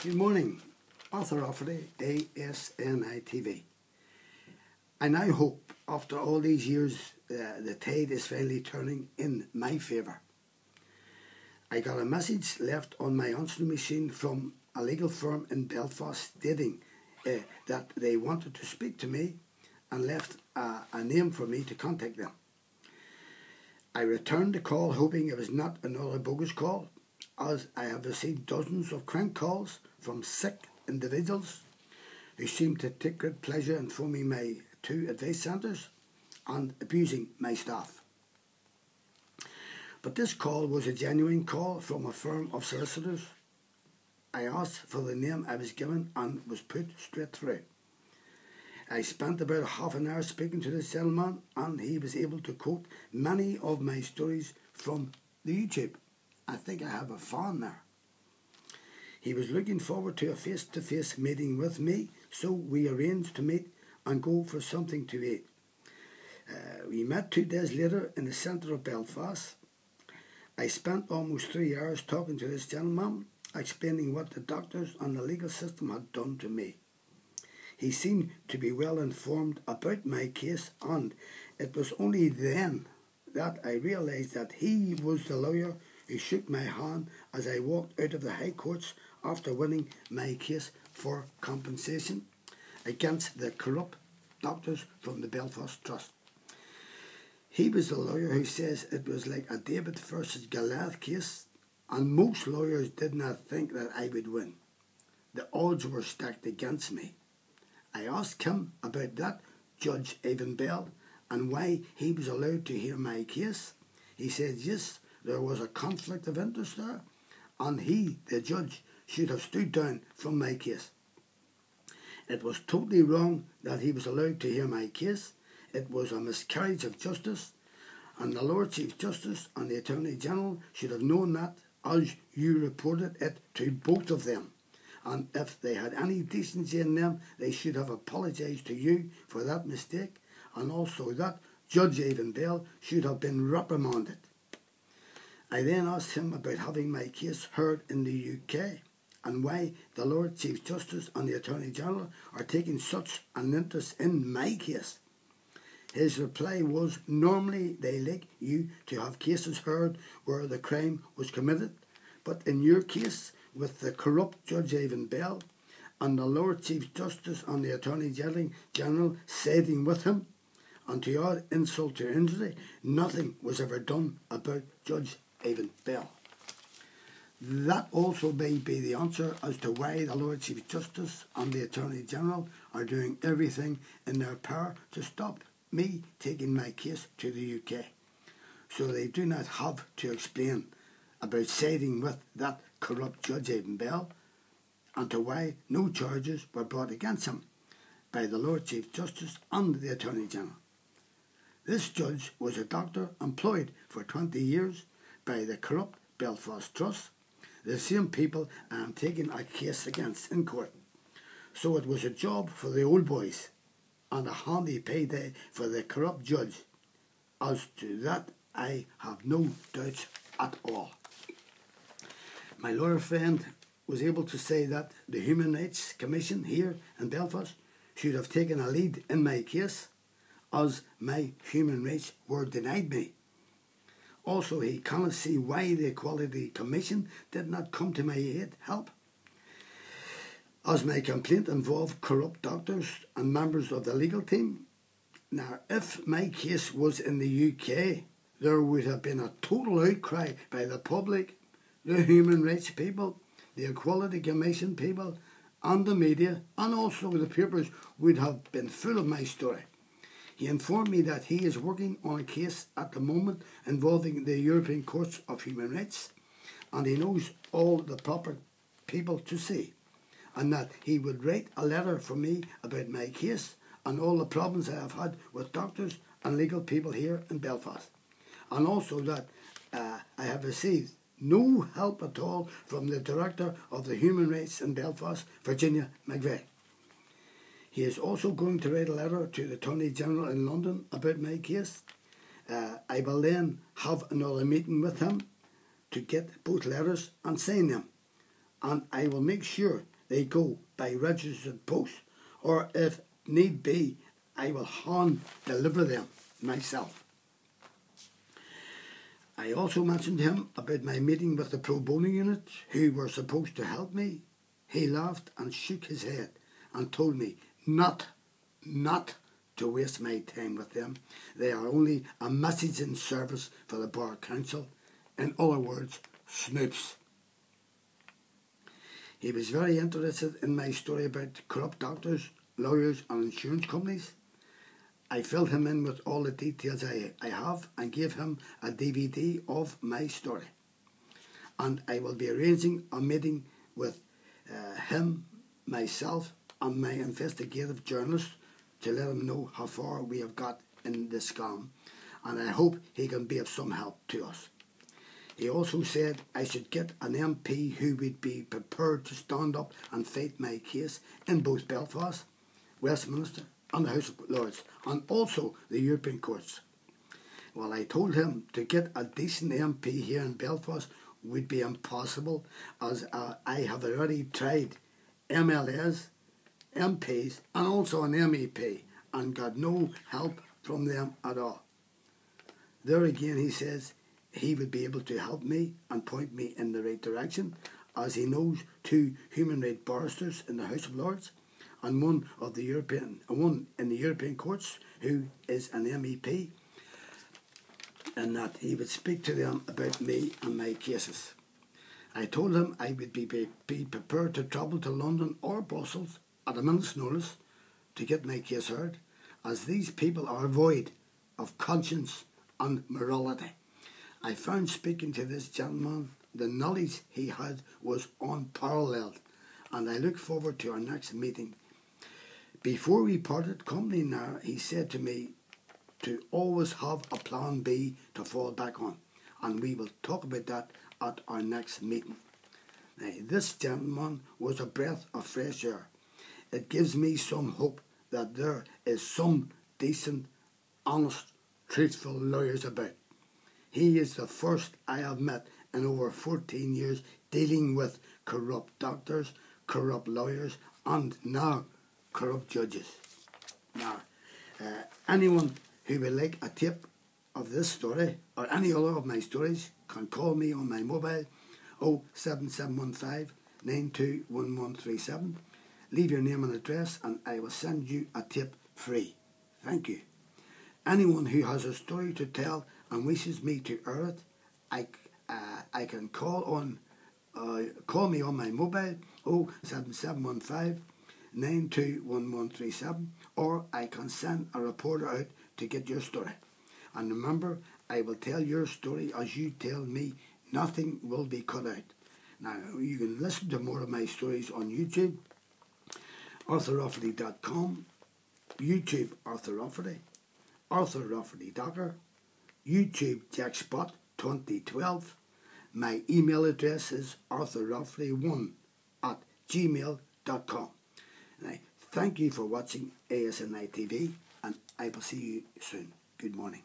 Good morning, Arthur Rafferty, ASNI TV. I now hope, after all these years, the tide is finally turning in my favour. I got a message left on my answering machine from a legal firm in Belfast stating that they wanted to speak to me and left a name for me to contact them. I returned the call hoping it was not another bogus call, as I have received dozens of crank calls from sick individuals who seem to take great pleasure in phoning my 2 advice centres and abusing my staff. But this call was a genuine call from a firm of solicitors. I asked for the name I was given and was put straight through. I spent about half an hour speaking to this gentleman, and he was able to quote many of my stories from the YouTube. I think I have a fan there. He was looking forward to a face-to-face meeting with me, so we arranged to meet and go for something to eat. We met 2 days later in the centre of Belfast. I spent almost 3 hours talking to this gentleman, explaining what the doctors and the legal system had done to me. He seemed to be well informed about my case, and it was only then that I realised that he was the lawyer who shook my hand as I walked out of the High Courts after winning my case for compensation against the corrupt doctors from the Belfast Trust. He was the lawyer who says it was like a David versus Goliath case, and most lawyers did not think that I would win. The odds were stacked against me. I asked him about that, Judge Evan Bell, and why he was allowed to hear my case. He said yes, there was a conflict of interest there, and he, the judge, should have stood down from my case. It was totally wrong that he was allowed to hear my case. It was a miscarriage of justice, and the Lord Chief Justice and the Attorney General should have known that, as you reported it to both of them. And if they had any decency in them, they should have apologised to you for that mistake, and also that Judge Evan Bell should have been reprimanded. I then asked him about having my case heard in the UK and why the Lord Chief Justice and the Attorney General are taking such an interest in my case. His reply was, normally they like you to have cases heard where the crime was committed, but in your case, with the corrupt Judge Evan Bell and the Lord Chief Justice and the Attorney General siding with him, and to add insult to injury, nothing was ever done about Judge Evan Bell. That also may be the answer as to why the Lord Chief Justice and the Attorney General are doing everything in their power to stop me taking my case to the UK. So they do not have to explain about siding with that corrupt Judge Evan Bell, and to why no charges were brought against him by the Lord Chief Justice and the Attorney General. This judge was a doctor employed for 20 years by the corrupt Belfast Trust, the same people I am taking a case against in court. So it was a job for the old boys and a handy payday for the corrupt judge. As to that, I have no doubts at all. My lawyer friend was able to say that the Human Rights Commission here in Belfast should have taken a lead in my case, as my human rights were denied me. Also, he cannot see why the Equality Commission did not come to my aid help, as my complaint involved corrupt doctors and members of the legal team. Now, if my case was in the UK, there would have been a total outcry by the public, the human rights people, the Equality Commission people, and the media, and also the papers would have been full of my story. He informed me that he is working on a case at the moment involving the European Courts of Human Rights, and he knows all the proper people to see, and that he would write a letter for me about my case and all the problems I have had with doctors and legal people here in Belfast, and also that I have received no help at all from the Director of the Human Rights in Belfast, Virginia McVeigh. He is also going to write a letter to the Attorney General in London about my case. I will then have another meeting with him to get both letters and sign them. and I will make sure they go by registered post, or if need be, I will hand deliver them myself. I also mentioned to him about my meeting with the pro bono unit who were supposed to help me. He laughed and shook his head and told me not to waste my time with them. They are only a messaging service for the Bar Council. In other words, snoops. He was very interested in my story about corrupt doctors, lawyers and insurance companies. I filled him in with all the details I have and gave him a DVD of my story. And I will be arranging a meeting with him, myself and my investigative journalist to let him know how far we have got in this scam, and I hope he can be of some help to us. He also said I should get an MP who would be prepared to stand up and fight my case in both Belfast, Westminster and the House of Lords, and also the European courts. Well, I told him to get a decent MP here in Belfast would be impossible, as I have already tried MLAs, MPs and also an MEP and got no help from them at all. There again he says he would be able to help me and point me in the right direction, as he knows two human rights barristers in the House of Lords and one in the European courts who is an MEP, and that he would speak to them about me and my cases. I told him I would be prepared to travel to London or Brussels at a minute's notice to get my case heard, as these people are void of conscience and morality. I found speaking to this gentleman the knowledge he had was unparalleled, and I look forward to our next meeting. Before we parted company now, he said to me to always have a plan B to fall back on, and we will talk about that at our next meeting. Now, this gentleman was a breath of fresh air. It gives me some hope that there is some decent, honest, truthful lawyers about. He is the first I have met in over 14 years dealing with corrupt doctors, corrupt lawyers, and now corrupt judges. Now, anyone who would like a tip of this story or any other of my stories can call me on my mobile 07715 921137. Leave your name and address and I will send you a tip free. Thank you. Anyone who has a story to tell and wishes me to air it, I can call me on my mobile 07715 921137, or I can send a reporter out to get your story. And remember, I will tell your story as you tell me. Nothing will be cut out. Now, you can listen to more of my stories on YouTube, ArthurRafferty.com, YouTube Arthur Rafferty, Arthur Rafferty Docker, YouTube Jackspot 2012. My email address is arthurrafferty1@gmail.com. Now, thank you for watching ASNI TV, and I will see you soon. Good morning.